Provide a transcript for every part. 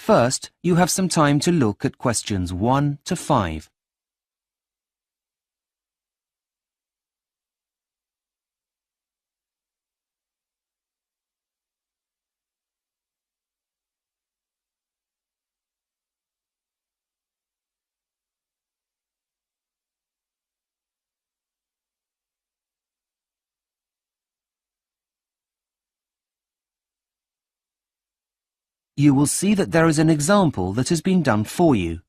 First, you have some time to look at questions 1 to 5. You will see that there is an example that has been done for you.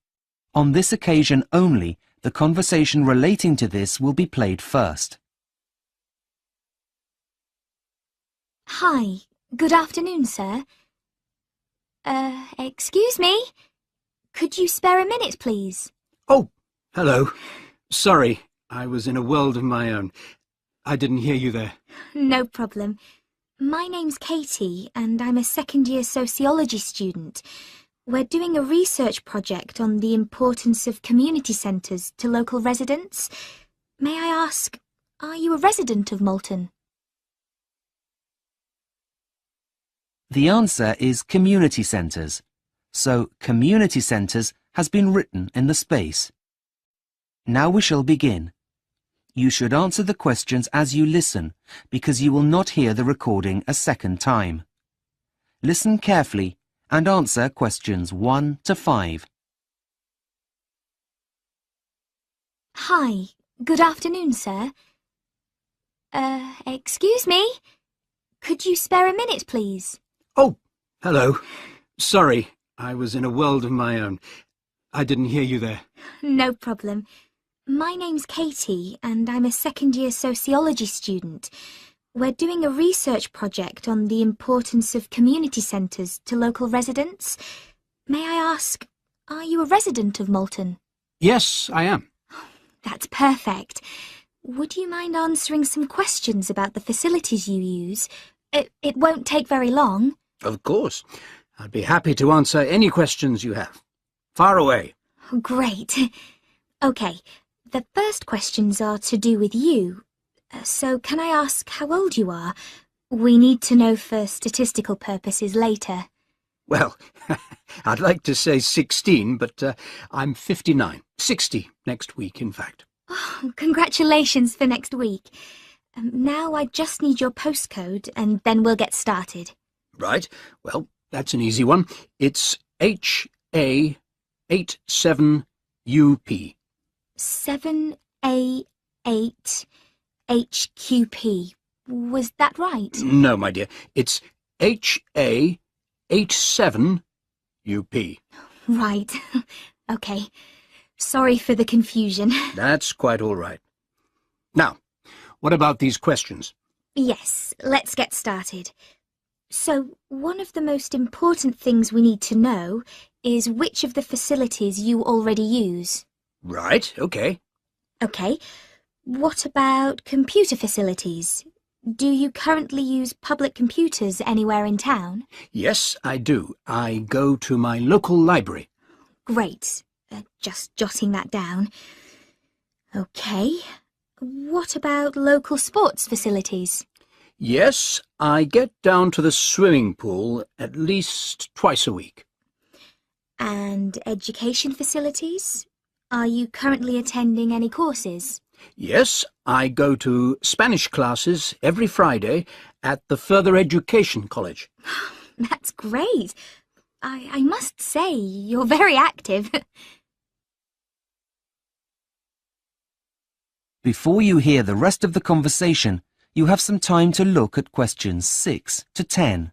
On this occasion only, the conversation relating to this will be played first. Hi, good afternoon, sir. Excuse me? Could you spare a minute, please? Oh, hello. Sorry, I was in a world of my own. I didn't hear you there. No problem. My name's Katie, and I'm a second-year sociology student. We're doing a research project on the importance of community centres to local residents. May I ask, are you a resident of Malton? The answer is community centres. So, community centres has been written in the space. Now we shall begin. You should answer the questions as you listen, because you will not hear the recording a second time. Listen carefully and answer questions 1 to 5. Hi, good afternoon, sir. Excuse me? Could you spare a minute, please? Oh, hello. Sorry, I was in a world of my own. I didn't hear you there. No problem. My name's Katie, and I'm a second-year sociology student. We're doing a research project on the importance of community centres to local residents. May I ask, are you a resident of Malton? Yes, I am. That's perfect. Would you mind answering some questions about the facilities you use? It won't take very long. Of course. I'd be happy to answer any questions you have. Far away. Great. OK, the first questions are to do with you. So can I ask how old you are? We need to know for statistical purposes later. Well, I'd like to say 16, but I'm 59. 60 next week, in fact. Oh, congratulations for next week. Now I just need your postcode and then we'll get started. Right. Well, that's an easy one. It's HA87UP. 7A8 HQP. Was that right? No, my dear. It's HA87UP. Right. OK. Sorry for the confusion. That's quite all right. Now, what about these questions? Yes, let's get started. So, one of the most important things we need to know is which of the facilities you already use. Right, OK. OK. What about computer facilities? Do you currently use public computers anywhere in town? Yes, I do. I go to my local library. Great. Just jotting that down. OK. What about local sports facilities? Yes, I get down to the swimming pool at least twice a week. And education facilities? Are you currently attending any courses? Yes, I go to Spanish classes every Friday at the Further Education College. That's great. I must say, you're very active. Before you hear the rest of the conversation, you have some time to look at questions 6 to 10.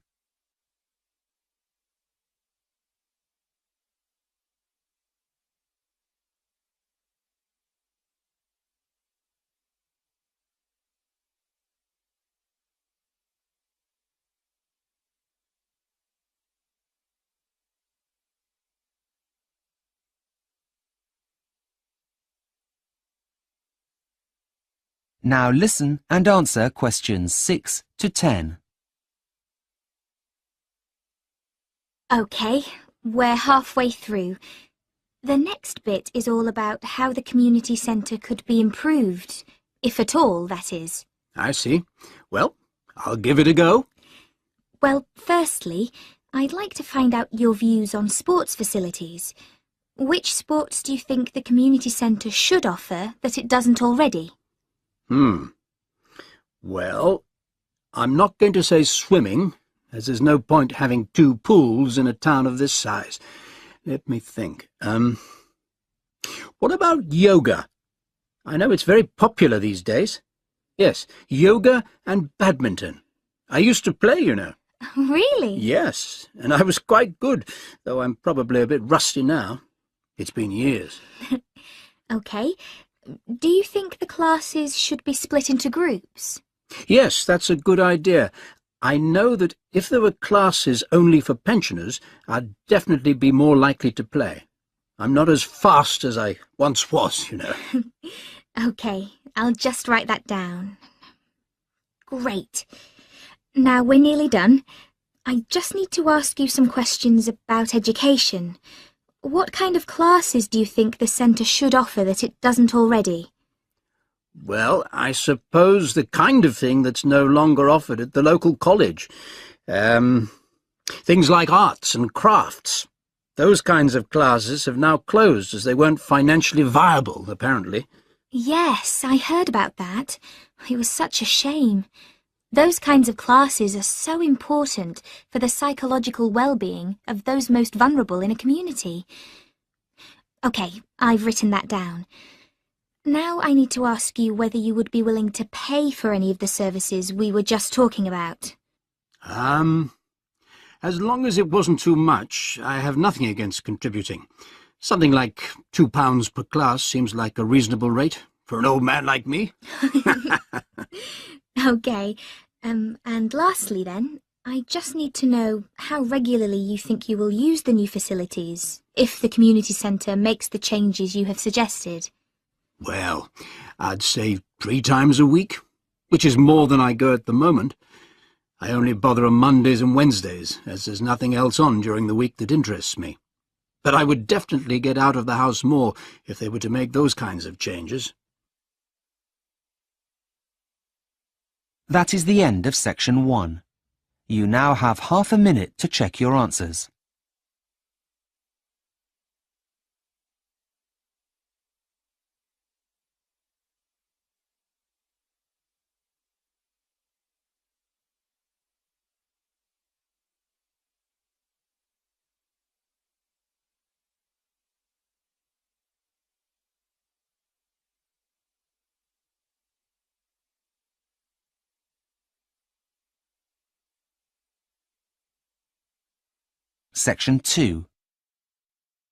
Now listen and answer questions 6 to 10. OK, we're halfway through. The next bit is all about how the community centre could be improved, if at all, that is. I see. Well, I'll give it a go. Well, firstly, I'd like to find out your views on sports facilities. Which sports do you think the community centre should offer that it doesn't already? Well, I'm not going to say swimming, as there's no point having 2 pools in a town of this size. Let me think. What about yoga? I know it's very popular these days. Yes, yoga and badminton. I used to play, you know. Really? Yes, and I was quite good, though I'm probably a bit rusty now. It's been years. OK. Do you think the classes should be split into groups? Yes, that's a good idea. I know that if there were classes only for pensioners, I'd definitely be more likely to play. I'm not as fast as I once was, you know. OK, I'll just write that down. Great. Now we're nearly done. I just need to ask you some questions about education. What kind of classes do you think the centre should offer that it doesn't already? Well, I suppose the kind of thing that's no longer offered at the local college. Things like arts and crafts. Those kinds of classes have now closed as they weren't financially viable, apparently. Yes, I heard about that. It was such a shame. Those kinds of classes are so important for the psychological well-being of those most vulnerable in a community. OK, I've written that down. Now I need to ask you whether you would be willing to pay for any of the services we were just talking about. As long as it wasn't too much, I have nothing against contributing. Something like £2 per class seems like a reasonable rate for an old man like me. OK, and lastly then, I just need to know how regularly you think you will use the new facilities, if the community centre makes the changes you have suggested. Well, I'd say 3 times a week, which is more than I go at the moment. I only bother on Mondays and Wednesdays, as there's nothing else on during the week that interests me. But I would definitely get out of the house more if they were to make those kinds of changes. That is the end of section 1. You now have half a minute to check your answers. Section 2.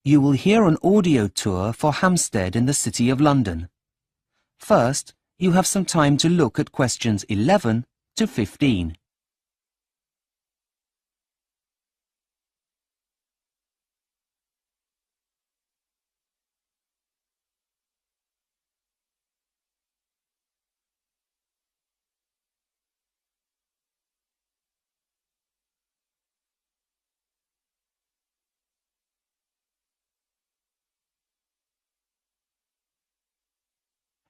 You will hear an audio tour for Hampstead in the City of London. First, you have some time to look at questions 11 to 15.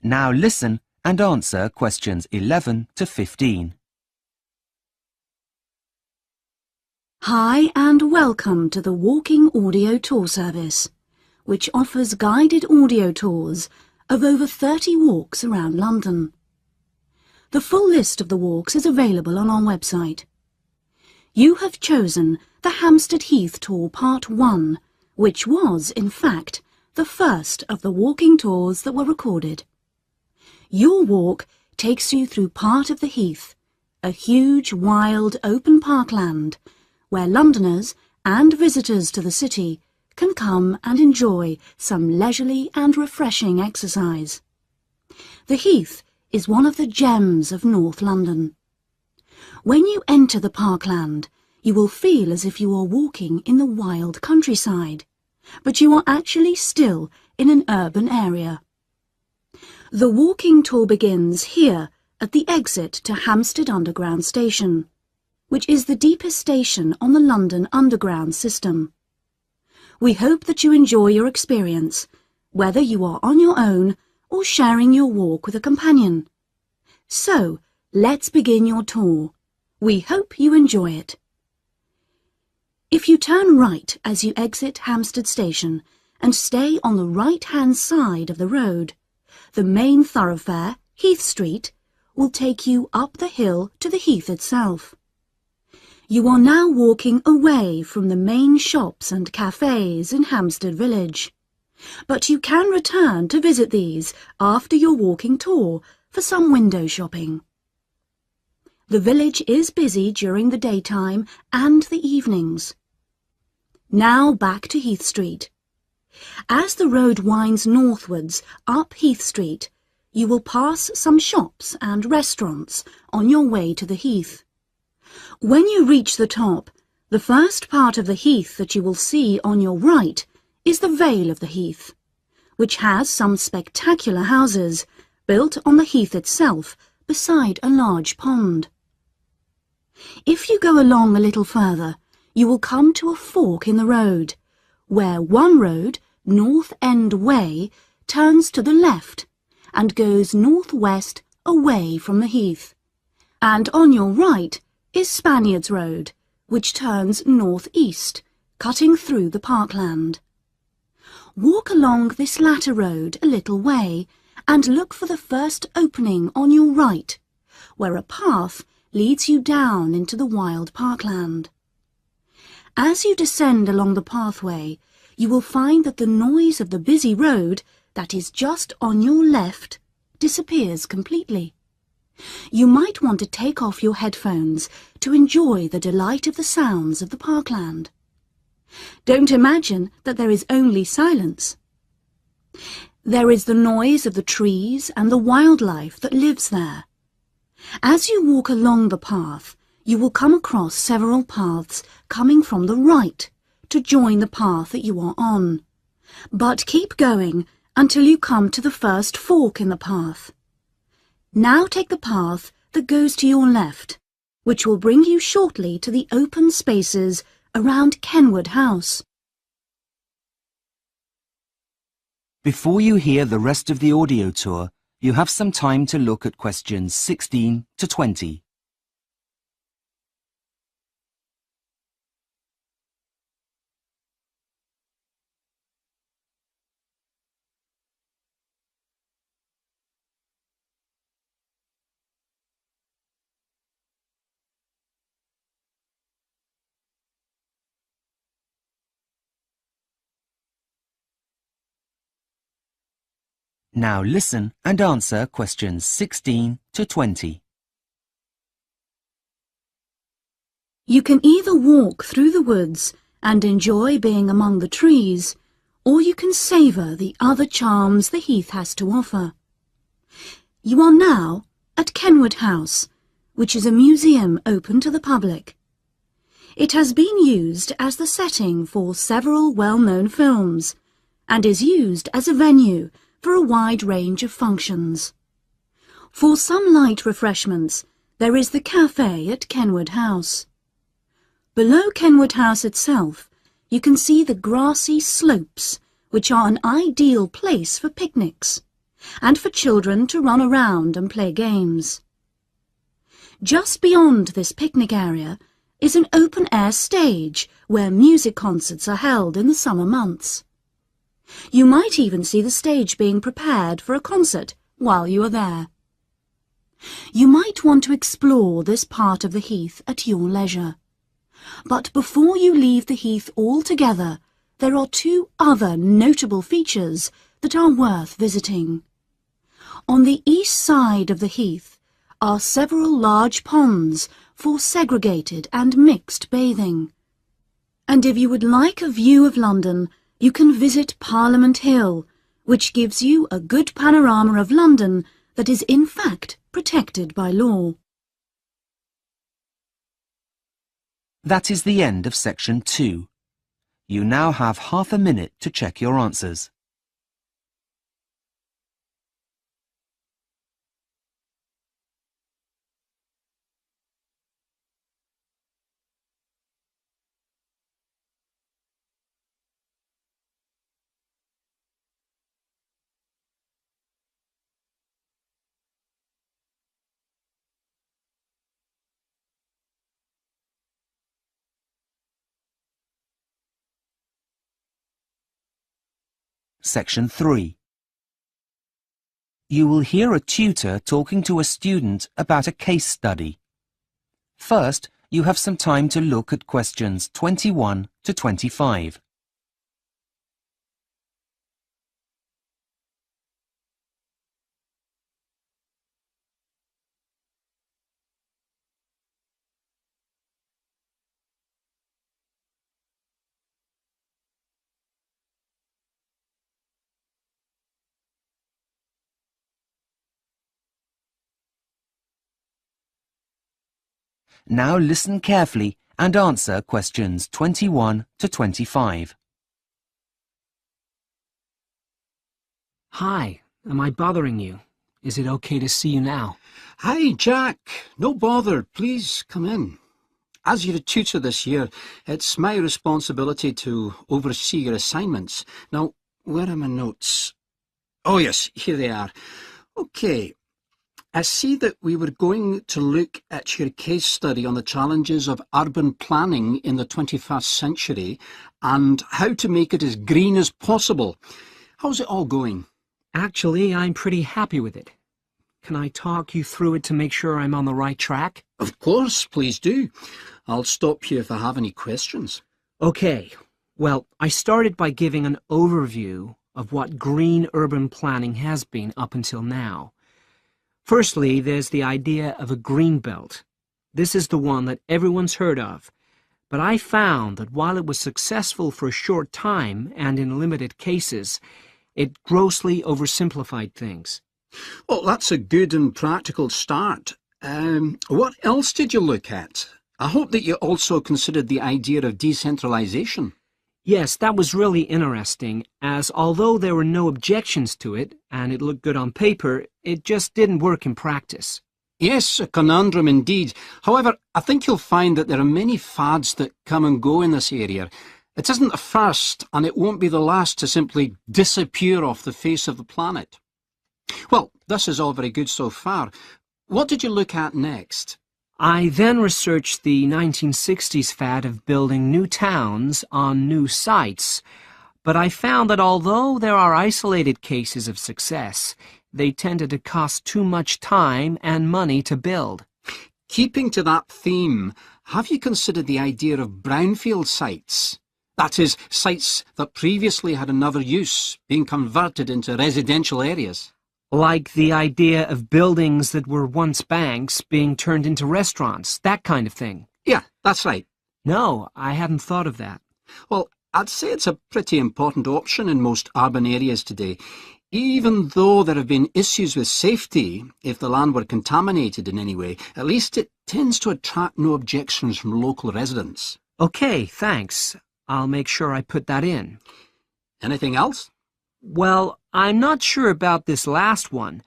Now listen and answer questions 11 to 15. Hi and welcome to the Walking Audio Tour Service, which offers guided audio tours of over 30 walks around London. The full list of the walks is available on our website. You have chosen the Hampstead Heath Tour Part 1, which was, in fact, the first of the walking tours that were recorded. Your walk takes you through part of the Heath, a huge, wild, open parkland, where Londoners and visitors to the city can come and enjoy some leisurely and refreshing exercise. The Heath is one of the gems of North London. When you enter the parkland, you will feel as if you are walking in the wild countryside, but you are actually still in an urban area. The walking tour begins here at the exit to Hampstead Underground Station, which is the deepest station on the London Underground system. We hope that you enjoy your experience, whether you are on your own or sharing your walk with a companion. So, let's begin your tour. We hope you enjoy it. If you turn right as you exit Hampstead Station and stay on the right-hand side of the road, the main thoroughfare, Heath Street, will take you up the hill to the heath itself. You are now walking away from the main shops and cafes in Hampstead Village, but you can return to visit these after your walking tour for some window shopping. The village is busy during the daytime and the evenings. Now back to Heath Street. As the road winds northwards up Heath Street, you will pass some shops and restaurants on your way to the heath. When you reach the top, the first part of the heath that you will see on your right is the Vale of the Heath, which has some spectacular houses built on the heath itself beside a large pond. If you go along a little further, you will come to a fork in the road, where one road, North End Way, turns to the left and goes northwest away from the heath, and on your right is Spaniards Road, which turns northeast, cutting through the parkland. Walk along this latter road a little way and look for the first opening on your right, where a path leads you down into the wild parkland. As you descend along the pathway, you will find that the noise of the busy road that is just on your left disappears completely. You might want to take off your headphones to enjoy the delight of the sounds of the parkland. Don't imagine that there is only silence. There is the noise of the trees and the wildlife that lives there. As you walk along the path, you will come across several paths coming from the right to join the path that you are on. But keep going until you come to the first fork in the path. Now take the path that goes to your left, which will bring you shortly to the open spaces around Kenwood House. Before you hear the rest of the audio tour, you have some time to look at questions 16 to 20. Now listen and answer questions 16 to 20. You can either walk through the woods and enjoy being among the trees, or you can savour the other charms the heath has to offer. You are now at Kenwood House, which is a museum open to the public. It has been used as the setting for several well-known films, and is used as a venue for a wide range of functions. For some light refreshments, there is the cafe at Kenwood House. Below Kenwood House itself, you can see the grassy slopes, which are an ideal place for picnics, and for children to run around and play games. Just beyond this picnic area is an open-air stage where music concerts are held in the summer months. You might even see the stage being prepared for a concert while you are there. You might want to explore this part of the heath at your leisure. But before you leave the heath altogether, there are two other notable features that are worth visiting. On the east side of the heath are several large ponds for segregated and mixed bathing. And if you would like a view of London, you can visit Parliament Hill, which gives you a good panorama of London that is in fact protected by law. That is the end of section 2. You now have half a minute to check your answers. Section 3. You will hear a tutor talking to a student about a case study. First, you have some time to look at questions 21 to 25. Now listen carefully and answer questions 21 to 25. Hi, am I bothering you? Is it okay to see you now? Hi, Jack. No bother. Please come in. As you're a tutor this year, it's my responsibility to oversee your assignments. Now, where are my notes? Oh, yes, here they are. Okay. I see that we were going to look at your case study on the challenges of urban planning in the 21st century and how to make it as green as possible. How's it all going? Actually, I'm pretty happy with it. Can I talk you through it to make sure I'm on the right track? Of course, please do. I'll stop you if I have any questions. Okay. Well, I started by giving an overview of what green urban planning has been up until now. Firstly, there's the idea of a green belt. This is the one that everyone's heard of. But I found that while it was successful for a short time and in limited cases, it grossly oversimplified things. Well, that's a good and practical start. What else did you look at? I hope that you also considered the idea of decentralization. Yes, that was really interesting, as although there were no objections to it, and it looked good on paper, it just didn't work in practice. Yes, a conundrum indeed. However, I think you'll find that there are many fads that come and go in this area. It isn't the first, and it won't be the last to simply disappear off the face of the planet. Well, this is all very good so far. What did you look at next? I then researched the 1960s fad of building new towns on new sites, but I found that although there are isolated cases of success, they tended to cost too much time and money to build. Keeping to that theme, have you considered the idea of brownfield sites? That is, sites that previously had another use, being converted into residential areas. Like the idea of buildings that were once banks being turned into restaurants, that kind of thing. Yeah, that's right. No, I hadn't thought of that. Well, I'd say it's a pretty important option in most urban areas today. Even though there have been issues with safety, if the land were contaminated in any way, at least it tends to attract no objections from local residents. Okay, thanks. I'll make sure I put that in. Anything else? Well, I'm not sure about this last one,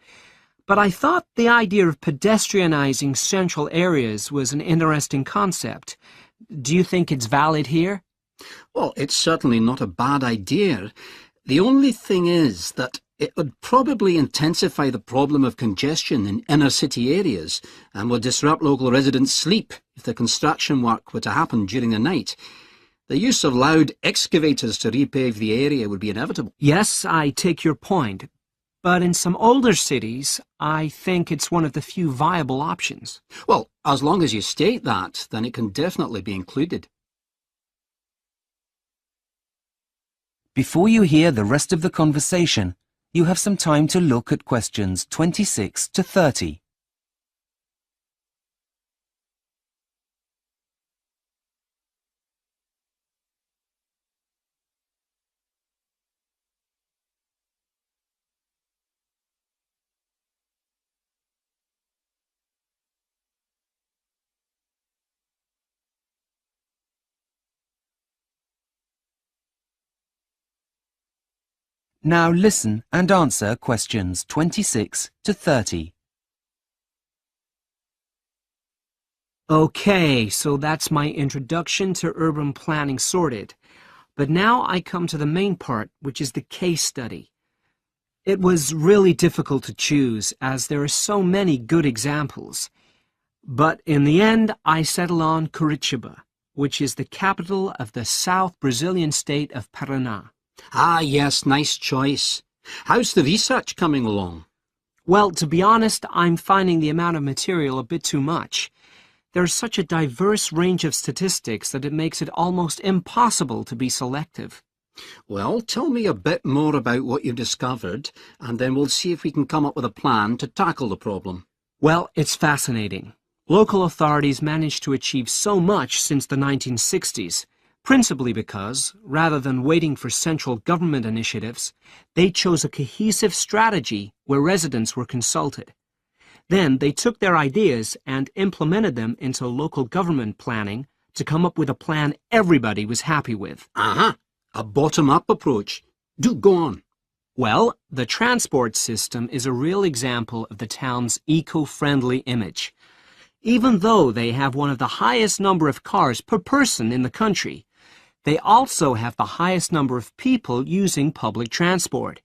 but I thought the idea of pedestrianizing central areas was an interesting concept. Do you think it's valid here? Well, it's certainly not a bad idea. The only thing is that it would probably intensify the problem of congestion in inner city areas and would disrupt local residents' sleep if the construction work were to happen during the night. The use of loud excavators to repave the area would be inevitable. Yes, I take your point. But in some older cities, I think it's one of the few viable options. Well, as long as you state that, then it can definitely be included. Before you hear the rest of the conversation, you have some time to look at questions 26 to 30. Now listen and answer questions 26 to 30. Okay, so that's my introduction to urban planning sorted. But now I come to the main part, which is the case study. It was really difficult to choose, as there are so many good examples. But in the end, I settled on Curitiba, which is the capital of the South Brazilian state of Paraná. Ah, yes, nice choice. How's the research coming along? Well, to be honest, I'm finding the amount of material a bit too much. There's such a diverse range of statistics that it makes it almost impossible to be selective. Well, tell me a bit more about what you've discovered, and then we'll see if we can come up with a plan to tackle the problem. Well, it's fascinating. Local authorities managed to achieve so much since the 1960s, principally because, rather than waiting for central government initiatives, they chose a cohesive strategy where residents were consulted. Then they took their ideas and implemented them into local government planning to come up with a plan everybody was happy with. Aha! A bottom-up approach. Do go on. Well, the transport system is a real example of the town's eco-friendly image. Even though they have one of the highest number of cars per person in the country, they also have the highest number of people using public transport.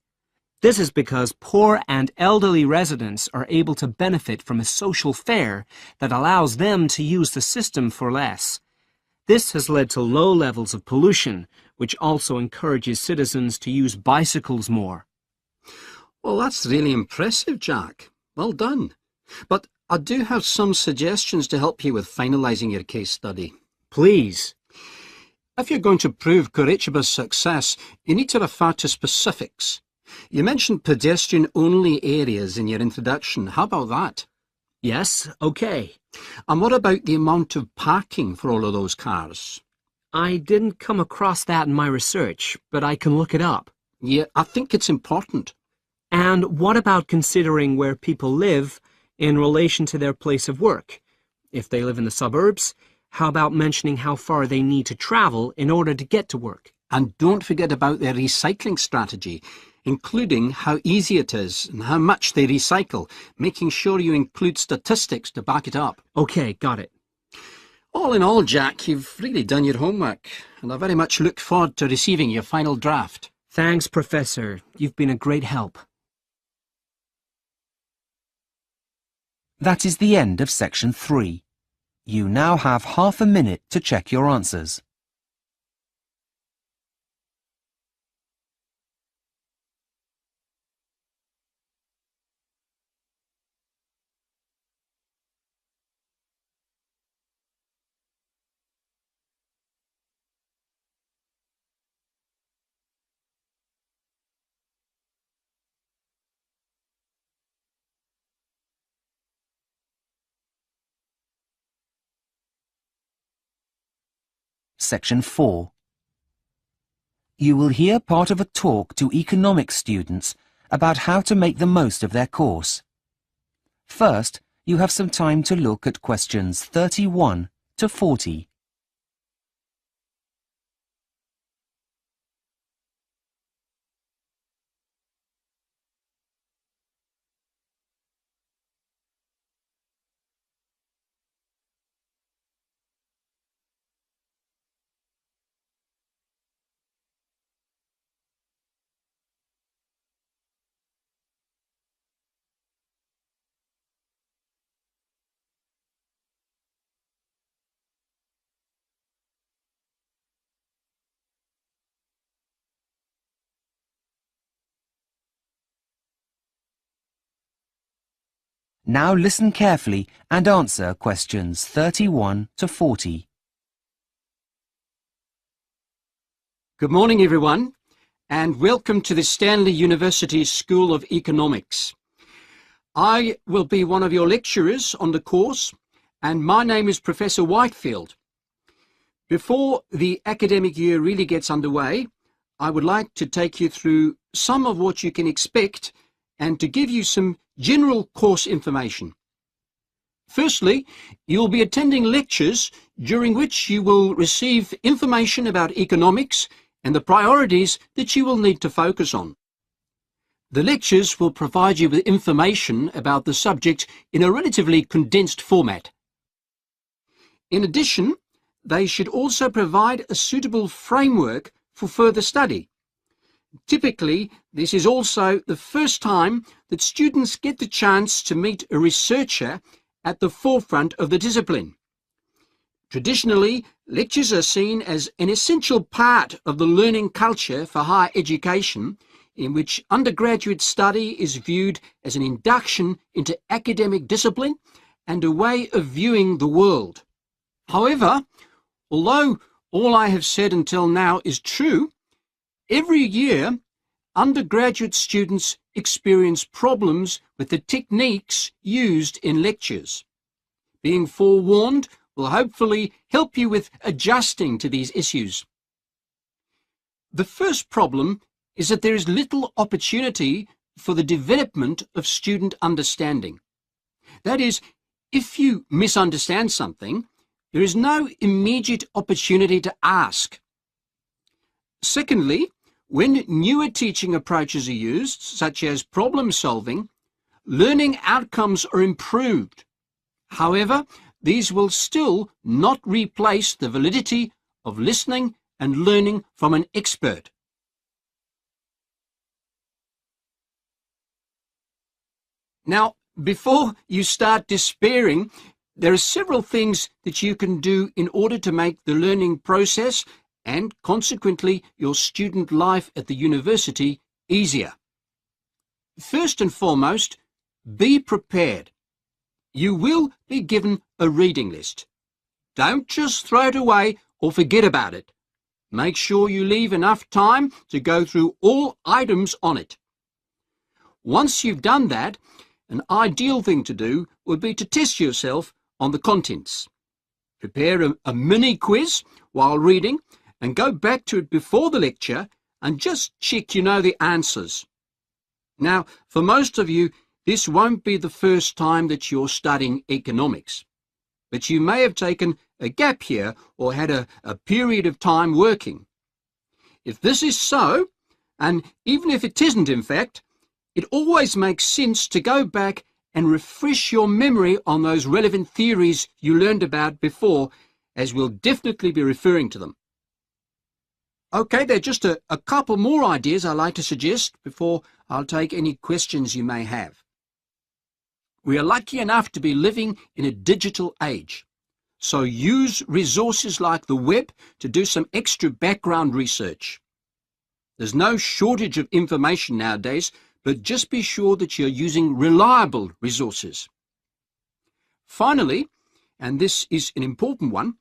This is because poor and elderly residents are able to benefit from a social fare that allows them to use the system for less. This has led to low levels of pollution, which also encourages citizens to use bicycles more. Well, that's really impressive, Jack. Well done. But I do have some suggestions to help you with finalising your case study. Please. If you're going to prove Curitiba's success, you need to refer to specifics. You mentioned pedestrian-only areas in your introduction. How about that? Yes, okay. And what about the amount of parking for all of those cars? I didn't come across that in my research, but I can look it up. Yeah, I think it's important. And what about considering where people live in relation to their place of work? If they live in the suburbs, how about mentioning how far they need to travel in order to get to work? And don't forget about their recycling strategy, including how easy it is and how much they recycle, making sure you include statistics to back it up. Okay, got it. All in all, Jack, you've really done your homework, and I very much look forward to receiving your final draft. Thanks, Professor. You've been a great help. That is the end of section 3. You now have half a minute to check your answers. Section 4. You will hear part of a talk to economics students about how to make the most of their course. First, you have some time to look at questions 31 to 40. Now listen carefully and answer questions 31 to 40. Good morning, everyone, and welcome to the Stanley University School of Economics. I will be one of your lecturers on the course, and my name is Professor Whitefield. Before the academic year really gets underway, I would like to take you through some of what you can expect and to give you some general course information. Firstly, you'll be attending lectures during which you will receive information about economics and the priorities that you will need to focus on. The lectures will provide you with information about the subject in a relatively condensed format. In addition, they should also provide a suitable framework for further study. Typically, this is also the first time that students get the chance to meet a researcher at the forefront of the discipline. Traditionally, lectures are seen as an essential part of the learning culture for higher education, in which undergraduate study is viewed as an induction into academic discipline and a way of viewing the world. However, although all I have said until now is true, every year undergraduate students experience problems with the techniques used in lectures. Being forewarned will hopefully help you with adjusting to these issues. The first problem is that there is little opportunity for the development of student understanding. That is, if you misunderstand something, there is no immediate opportunity to ask. Secondly, when newer teaching approaches are used, such as problem solving, learning outcomes are improved. However, these will still not replace the validity of listening and learning from an expert. Now, before you start despairing, there are several things that you can do in order to make the learning process and, consequently, your student life at the university easier. First and foremost, be prepared. You will be given a reading list. Don't just throw it away or forget about it. Make sure you leave enough time to go through all items on it. Once you've done that, an ideal thing to do would be to test yourself on the contents. Prepare a mini quiz while reading and go back to it before the lecture and just check you know the answers. Now, for most of you, this won't be the first time that you're studying economics, but you may have taken a gap year or had a period of time working. If this is so, and even if it isn't in fact, it always makes sense to go back and refresh your memory on those relevant theories you learned about before, as we'll definitely be referring to them. Okay, there are just a couple more ideas I'd like to suggest before I'll take any questions you may have. We are lucky enough to be living in a digital age, so use resources like the web to do some extra background research. There's no shortage of information nowadays, but just be sure that you're using reliable resources. Finally, and this is an important one,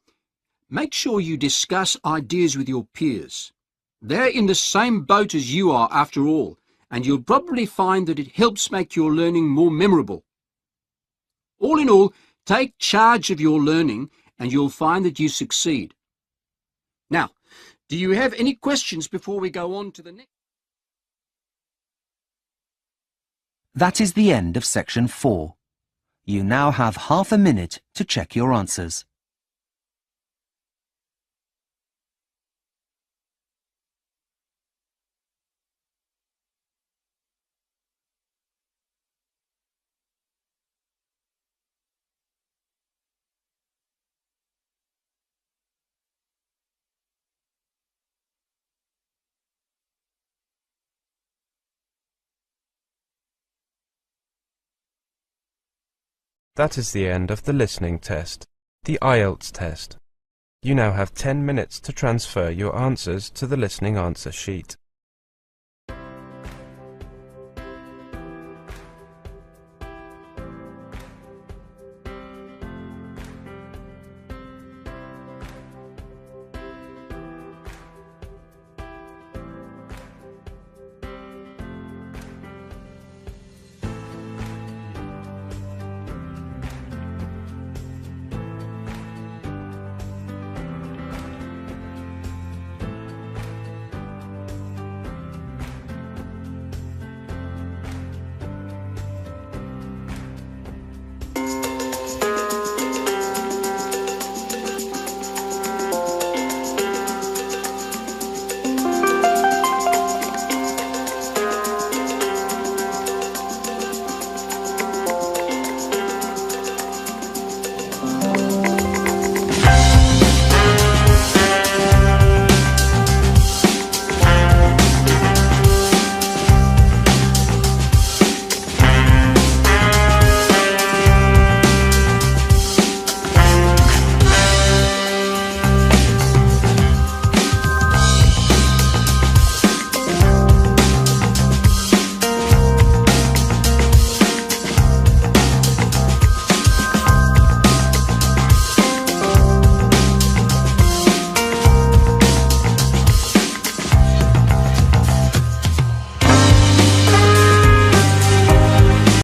make sure you discuss ideas with your peers. They're in the same boat as you are after all, and you'll probably find that it helps make your learning more memorable. All in all, take charge of your learning and you'll find that you succeed. Now, do you have any questions before we go on to the next? That is the end of section 4. You now have half a minute to check your answers. That is the end of the listening test, the Ielts test. You now have 10 minutes to transfer your answers to the listening answer sheet.